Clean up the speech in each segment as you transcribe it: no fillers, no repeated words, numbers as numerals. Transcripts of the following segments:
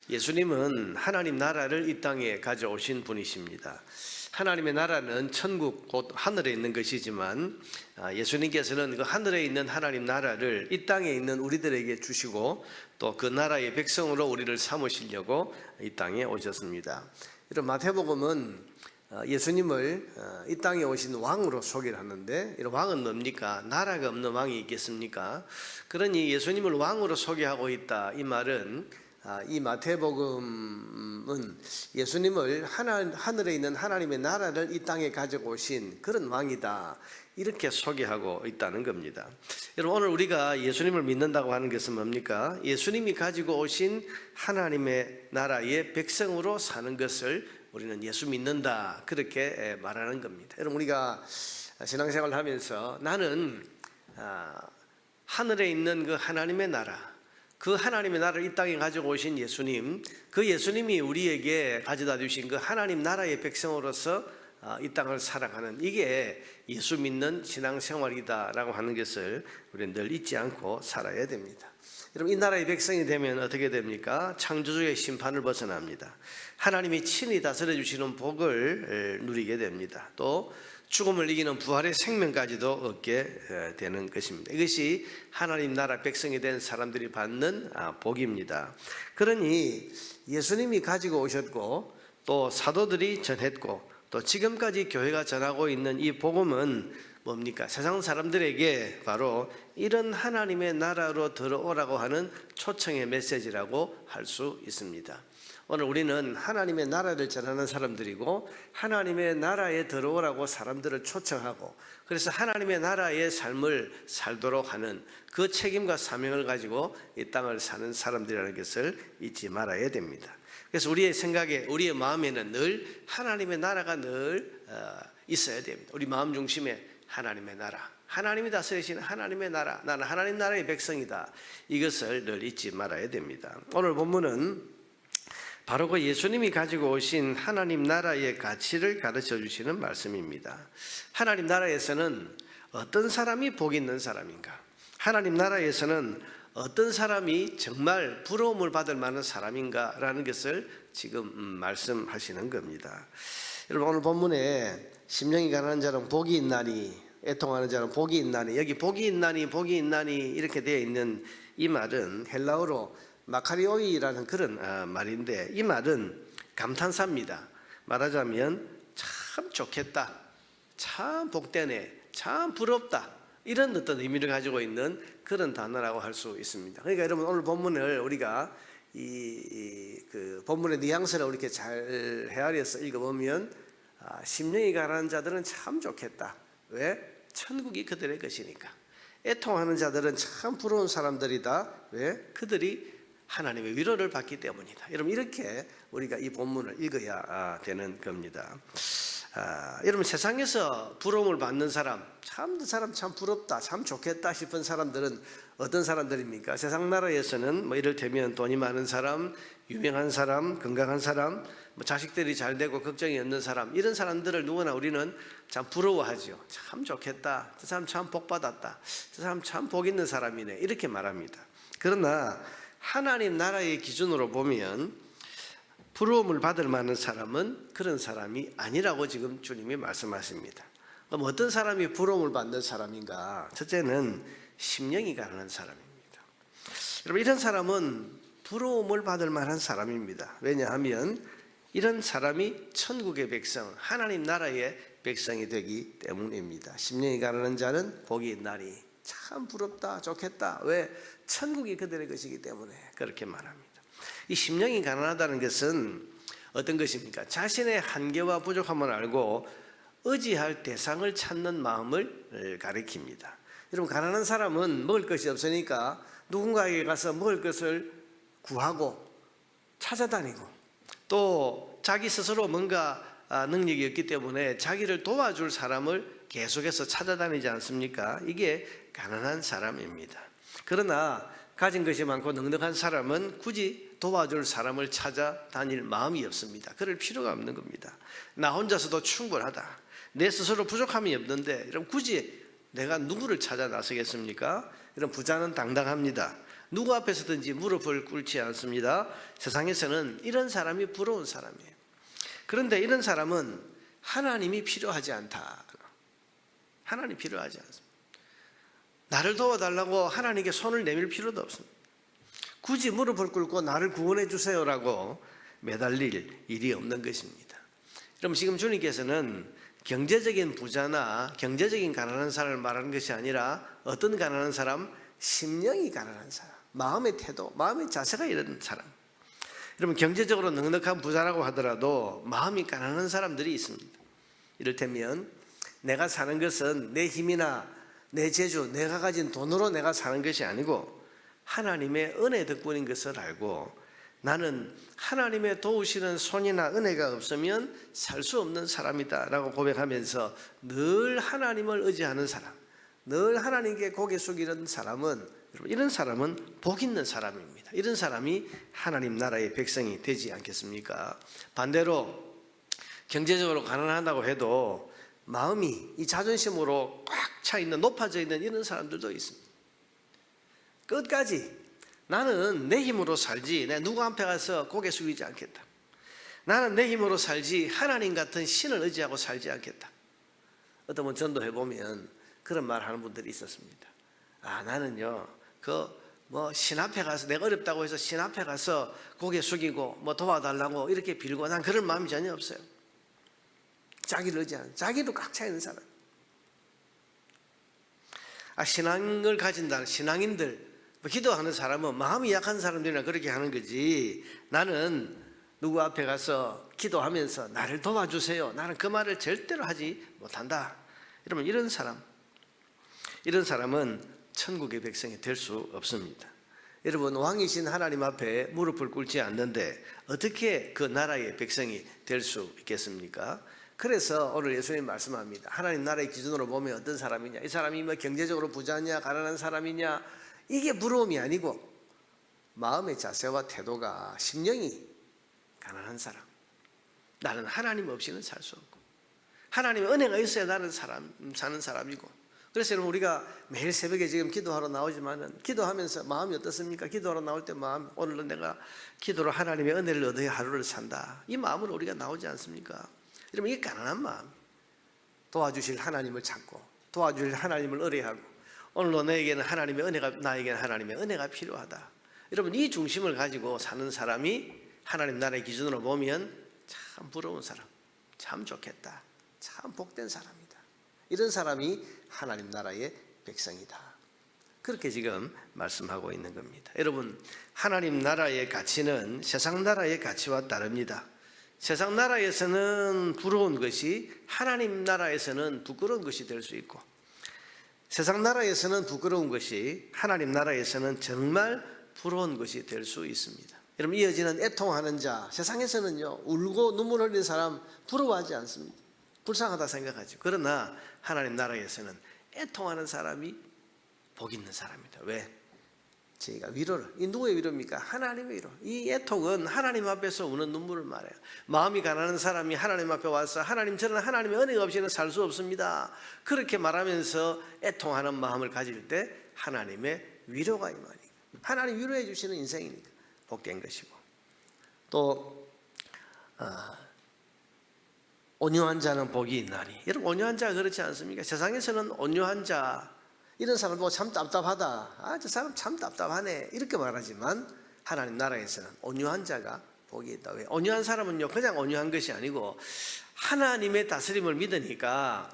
예수님은 하나님 나라를 이 땅에 가져오신 분이십니다. 하나님의 나라는 천국 곧 하늘에 있는 것이지만 예수님께서는 그 하늘에 있는 하나님 나라를 이 땅에 있는 우리들에게 주시고 또 그 나라의 백성으로 우리를 삼으시려고 이 땅에 오셨습니다. 이런 마태복음은 예수님을 이 땅에 오신 왕으로 소개를 하는데, 이런 왕은 뭡니까? 나라가 없는 왕이 있겠습니까? 그러니 예수님을 왕으로 소개하고 있다, 이 말은 이 마태복음은 예수님을 하늘에 있는 하나님의 나라를 이 땅에 가지고 오신 그런 왕이다, 이렇게 소개하고 있다는 겁니다. 여러분, 오늘 우리가 예수님을 믿는다고 하는 것은 뭡니까? 예수님이 가지고 오신 하나님의 나라의 백성으로 사는 것을 우리는 예수 믿는다, 그렇게 말하는 겁니다. 여러분, 우리가 신앙생활을 하면서 나는 하늘에 있는 그 하나님의 나라, 그 하나님의 나라를 이 땅에 가지고 오신 예수님, 그 예수님이 우리에게 가져다 주신 그 하나님 나라의 백성으로서 이 땅을 살아가는, 이게 예수 믿는 신앙생활이다라고 하는 것을 우리는 늘 잊지 않고 살아야 됩니다. 여러분, 이 나라의 백성이 되면 어떻게 됩니까? 창조주의 심판을 벗어납니다. 하나님이 친히 다스려 주시는 복을 누리게 됩니다. 또 죽음을 이기는 부활의 생명까지도 얻게 되는 것입니다. 이것이 하나님 나라 백성이 된 사람들이 받는 복입니다. 그러니 예수님이 가지고 오셨고 또 사도들이 전했고 또 지금까지 교회가 전하고 있는 이 복음은 뭡니까? 세상 사람들에게 바로 이런 하나님의 나라로 들어오라고 하는 초청의 메시지라고 할 수 있습니다. 오늘 우리는 하나님의 나라를 전하는 사람들이고, 하나님의 나라에 들어오라고 사람들을 초청하고, 그래서 하나님의 나라의 삶을 살도록 하는 그 책임과 사명을 가지고 이 땅을 사는 사람들이라는 것을 잊지 말아야 됩니다. 그래서 우리의 생각에, 우리의 마음에는 늘 하나님의 나라가 늘 있어야 됩니다. 우리 마음 중심에 하나님의 나라, 하나님이 다스리시는 하나님의 나라, 나는 하나님 나라의 백성이다, 이것을 늘 잊지 말아야 됩니다. 오늘 본문은 바로 그 예수님이 가지고 오신 하나님 나라의 가치를 가르쳐 주시는 말씀입니다. 하나님 나라에서는 어떤 사람이 복 있는 사람인가? 하나님 나라에서는 어떤 사람이 정말 부러움을 받을 만한 사람인가? 라는 것을 지금 말씀하시는 겁니다. 여러분, 오늘 본문에 심령이 가난한 자는 복이 있나니, 애통하는 자는 복이 있나니, 여기 복이 있나니 복이 있나니 이렇게 되어 있는 이 말은 헬라어로 마카리오이라는 그런 말인데, 이 말은 감탄사입니다. 말하자면 참 좋겠다, 참 복되네, 참 부럽다, 이런 어떤 의미를 가지고 있는 그런 단어라고 할 수 있습니다. 그러니까 여러분, 오늘 본문을 우리가 그 본문의 뉘앙스를 이렇게 잘 헤아려서 읽어보면 심령이 가난한 자들은 참 좋겠다. 왜? 천국이 그들의 것이니까. 애통하는 자들은 참 부러운 사람들이다. 왜? 그들이 하나님의 위로를 받기 때문이다. 여러분, 이렇게 우리가 이 본문을 읽어야 되는 겁니다. 여러분, 세상에서 부러움을 받는 사람, 참 그 사람 참 부럽다, 참 좋겠다 싶은 사람들은 어떤 사람들입니까? 세상 나라에서는 뭐 이를테면 돈이 많은 사람, 유명한 사람, 건강한 사람, 뭐 자식들이 잘 되고 걱정이 없는 사람, 이런 사람들을 누구나 우리는 참 부러워하죠. 참 좋겠다, 저 사람 참 복 받았다, 저 사람 참 복 있는 사람이네, 이렇게 말합니다. 그러나 하나님 나라의 기준으로 보면 부러움을 받을 만한 사람은 그런 사람이 아니라고 지금 주님이 말씀하십니다. 그럼 어떤 사람이 부러움을 받는 사람인가? 첫째는 심령이 가난한 사람입니다. 여러분, 이런 사람은 부러움을 받을 만한 사람입니다. 왜냐하면 이런 사람이 천국의 백성, 하나님 나라의 백성이 되기 때문입니다. 심령이 가난한 자는 복이 있나니, 참 부럽다, 좋겠다. 왜? 천국이 그들의 것이기 때문에 그렇게 말합니다. 이 심령이 가난하다는 것은 어떤 것입니까? 자신의 한계와 부족함을 알고 의지할 대상을 찾는 마음을 가리킵니다. 여러분, 가난한 사람은 먹을 것이 없으니까 누군가에게 가서 먹을 것을 구하고 찾아다니고, 또 자기 스스로 뭔가 능력이 없기 때문에 자기를 도와줄 사람을 계속해서 찾아다니지 않습니까? 이게 가난한 사람입니다. 그러나 가진 것이 많고 넉넉한 사람은 굳이 도와줄 사람을 찾아다닐 마음이 없습니다. 그럴 필요가 없는 겁니다. 나 혼자서도 충분하다, 내 스스로 부족함이 없는데 이런 굳이 내가 누구를 찾아 나서겠습니까? 이런 부자는 당당합니다. 누구 앞에서든지 무릎을 꿇지 않습니다. 세상에서는 이런 사람이 부러운 사람이에요. 그런데 이런 사람은 하나님이 필요하지 않다. 하나님이 필요하지 않습니다. 나를 도와달라고 하나님께 손을 내밀 필요도 없습니다. 굳이 무릎을 꿇고 나를 구원해 주세요라고 매달릴 일이 없는 것입니다. 그럼 지금 주님께서는 경제적인 부자나 경제적인 가난한 사람을 말하는 것이 아니라 어떤 가난한 사람? 심령이 가난한 사람, 마음의 태도, 마음의 자세가 이런 사람. 여러분, 경제적으로 넉넉한 부자라고 하더라도 마음이 가난한 사람들이 있습니다. 이를테면 내가 사는 것은 내 힘이나 내 재주, 내가 가진 돈으로 내가 사는 것이 아니고 하나님의 은혜 덕분인 것을 알고 나는 하나님의 도우시는 손이나 은혜가 없으면 살 수 없는 사람이다 라고 고백하면서 늘 하나님을 의지하는 사람, 늘 하나님께 고개 숙이는 사람은, 이런 사람은 복 있는 사람입니다. 이런 사람이 하나님 나라의 백성이 되지 않겠습니까? 반대로 경제적으로 가난하다고 해도 마음이 이 자존심으로 꽉 차 있는, 높아져 있는 이런 사람들도 있습니다. 끝까지 나는 내 힘으로 살지 내 누구 앞에 가서 고개 숙이지 않겠다. 나는 내 힘으로 살지 하나님 같은 신을 의지하고 살지 않겠다. 어떤 분 전도해 보면 그런 말 하는 분들이 있었습니다. 나는요 신 앞에 가서 내가 어렵다고 해서 신 앞에 가서 고개 숙이고 도와달라고 이렇게 빌고 난 그런 마음이 전혀 없어요. 자기를 의지하는, 자기도 꽉 차 있는 사람. 신앙을 가진다는 신앙인들, 기도하는 사람은 마음이 약한 사람들이나 그렇게 하는 거지, 나는 누구 앞에 가서 기도하면서 나를 도와주세요, 나는 그 말을 절대로 하지 못한다. 여러분, 이런 사람은 천국의 백성이 될 수 없습니다. 여러분, 왕이신 하나님 앞에 무릎을 꿇지 않는데 어떻게 그 나라의 백성이 될 수 있겠습니까? 그래서 오늘 예수님 말씀합니다. 하나님 나라의 기준으로 보면 어떤 사람이냐, 이 사람이 경제적으로 부자냐 가난한 사람이냐, 이게 부러움이 아니고 마음의 자세와 태도가, 심령이 가난한 사람, 나는 하나님 없이는 살 수 없고 하나님의 은혜가 있어야 나는 사는 사람이고. 그래서 여러분, 우리가 매일 새벽에 지금 기도하러 나오지만은 기도하면서 마음이 어떻습니까? 기도하러 나올 때 마음, 오늘은 내가 기도로 하나님의 은혜를 얻어야 하루를 산다, 이 마음으로 우리가 나오지 않습니까? 여러분, 이게 가난한 마음, 도와주실 하나님을 찾고 도와주실 하나님을 의뢰하고 오늘도 너에게는 하나님의 은혜가, 나에게는 하나님의 은혜가 필요하다. 여러분, 이 중심을 가지고 사는 사람이 하나님 나라의 기준으로 보면 참 부러운 사람, 참 좋겠다, 참 복된 사람이다. 이런 사람이 하나님 나라의 백성이다. 그렇게 지금 말씀하고 있는 겁니다. 여러분, 하나님 나라의 가치는 세상 나라의 가치와 다릅니다. 세상 나라에서는 부러운 것이 하나님 나라에서는 부끄러운 것이 될 수 있고, 세상 나라에서는 부끄러운 것이 하나님 나라에서는 정말 부러운 것이 될 수 있습니다. 여러분, 이어지는 애통하는 자, 세상에서는요 울고 눈물 흘리는 사람 부러워하지 않습니다. 불쌍하다 생각하죠. 그러나 하나님 나라에서는 애통하는 사람이 복 있는 사람입니다. 왜? 저희가 위로를, 이 누구의 위로입니까? 하나님의 위로. 이 애통은 하나님 앞에서 우는 눈물을 말해요. 마음이 가난한 사람이 하나님 앞에 와서 하나님, 저는 하나님의 은혜가 없이는 살 수 없습니다, 그렇게 말하면서 애통하는 마음을 가질 때 하나님의 위로가 임하니까, 하나님 위로해 주시는 인생이니까 복된 것이고, 또 온유한 자는 복이 있나니. 여러분, 온유한 자가 그렇지 않습니까? 세상에서는 온유한 자, 이런 사람 보고 참 답답하다, 저 사람 참 답답하네, 이렇게 말하지만 하나님 나라에서는 온유한 자가 복이 있다. 왜? 온유한 사람은요 그냥 온유한 것이 아니고 하나님의 다스림을 믿으니까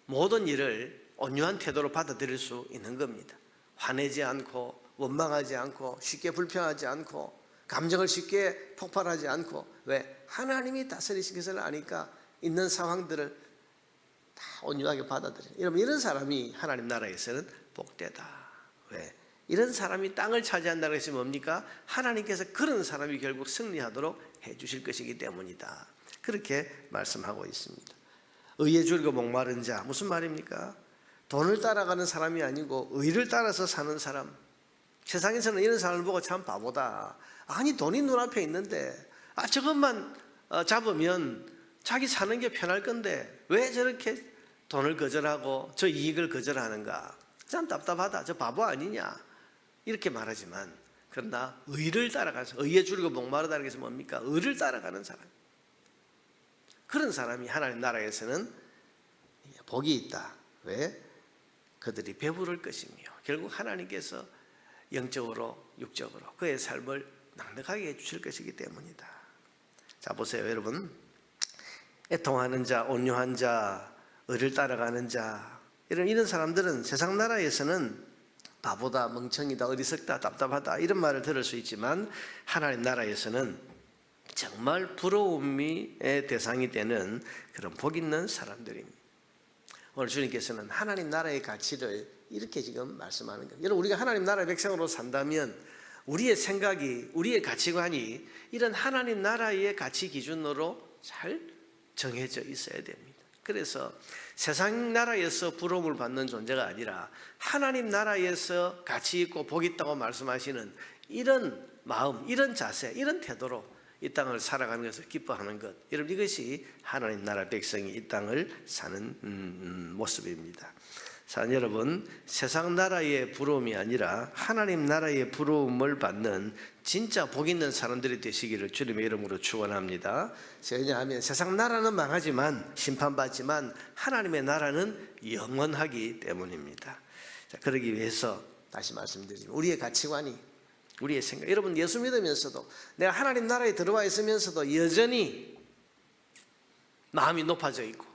모든 일을 온유한 태도로 받아들일 수 있는 겁니다. 화내지 않고, 원망하지 않고, 쉽게 불평하지 않고, 감정을 쉽게 폭발하지 않고. 왜? 하나님이 다스리신 것을 아니까 있는 상황들을 다 온유하게 받아들여요. 여러분, 이런 사람이 하나님 나라에서는 복되다. 왜? 이런 사람이 땅을 차지한다는 것이 뭡니까? 하나님께서 그런 사람이 결국 승리하도록 해 주실 것이기 때문이다. 그렇게 말씀하고 있습니다. 의에 줄고 목마른 자, 무슨 말입니까? 돈을 따라가는 사람이 아니고 의를 따라서 사는 사람. 세상에서는 이런 사람을 보고 참 바보다, 아니 돈이 눈앞에 있는데 저것만 잡으면 자기 사는 게 편할 건데 왜 저렇게 돈을 거절하고 저 이익을 거절하는가, 참 답답하다, 저 바보 아니냐, 이렇게 말하지만 그러나 의를 따라가서 의에 줄이고 목마르다는 것은 뭡니까? 의를 따라가는 사람. 그런 사람이 하나님 나라에서는 복이 있다. 왜? 그들이 배부를 것이며 결국 하나님께서 영적으로 육적으로 그의 삶을 넉넉하게 해주실 것이기 때문이다. 자 보세요 여러분. 애통하는 자, 온유한 자, 의를 따라가는 자 이런 사람들은 세상 나라에서는 바보다, 멍청이다, 어리석다, 답답하다 이런 말을 들을 수 있지만 하나님 나라에서는 정말 부러움의 대상이 되는 그런 복 있는 사람들입니다. 오늘 주님께서는 하나님 나라의 가치를 이렇게 지금 말씀하는 거예요. 여러분 우리가 하나님 나라의 백성으로 산다면 우리의 생각이, 우리의 가치관이 이런 하나님 나라의 가치 기준으로 잘 정해져 있어야 됩니다. 그래서 세상 나라에서 부러움을 받는 존재가 아니라 하나님 나라에서 가치 있고 복 있다고 말씀하시는 이런 마음, 이런 자세, 이런 태도로 이 땅을 살아가는 것을 기뻐하는 것, 여러분 이것이 하나님 나라 백성이 이 땅을 사는 모습입니다. 자, 여러분 세상 나라의 부러움이 아니라 하나님 나라의 부러움을 받는 진짜 복 있는 사람들이 되시기를 주님의 이름으로 축원합니다. 왜냐하면 세상 나라는 망하지만 심판받지만 하나님의 나라는 영원하기 때문입니다. 자, 그러기 위해서 다시 말씀드리지만 우리의 가치관이, 우리의 생각, 여러분 예수 믿으면서도 내가 하나님 나라에 들어와 있으면서도 여전히 마음이 높아져 있고,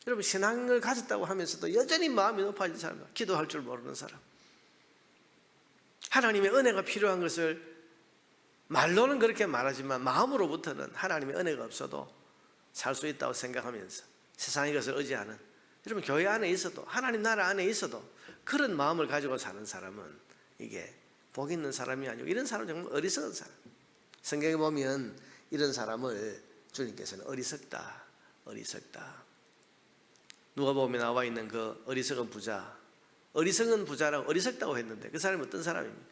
여러분 신앙을 가졌다고 하면서도 여전히 마음이 높아진 사람, 기도할 줄 모르는 사람, 하나님의 은혜가 필요한 것을 말로는 그렇게 말하지만 마음으로부터는 하나님의 은혜가 없어도 살 수 있다고 생각하면서 세상의 것을 의지하는, 여러분 교회 안에 있어도 하나님 나라 안에 있어도 그런 마음을 가지고 사는 사람은 이게 복 있는 사람이 아니고 이런 사람은 정말 어리석은 사람. 성경에 보면 이런 사람을 주님께서는 어리석다, 어리석다. 누가복음에 나와 있는 그 어리석은 부자, 어리석은 부자라고 어리석다고 했는데 그 사람이 어떤 사람입니까?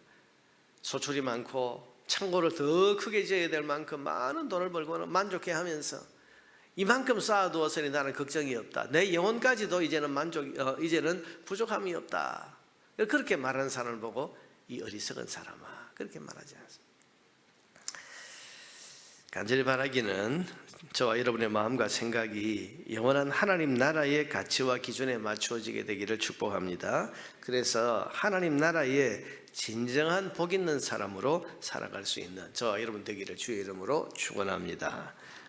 소출이 많고 창고를 더 크게 지어야 될 만큼 많은 돈을 벌고 만족해 하면서 이만큼 쌓아두었으니 나는 걱정이 없다. 내 영혼까지도 이제는 부족함이 없다. 그렇게 말하는 사람을 보고 이 어리석은 사람아, 그렇게 말하지 않습니다. 간절히 바라기는 저와 여러분의 마음과 생각이 영원한 하나님 나라의 가치와 기준에 맞추어지게 되기를 축복합니다. 그래서 하나님 나라의 진정한 복 있는 사람으로 살아갈 수 있는 저와 여러분 되기를 주의 이름으로 축원합니다.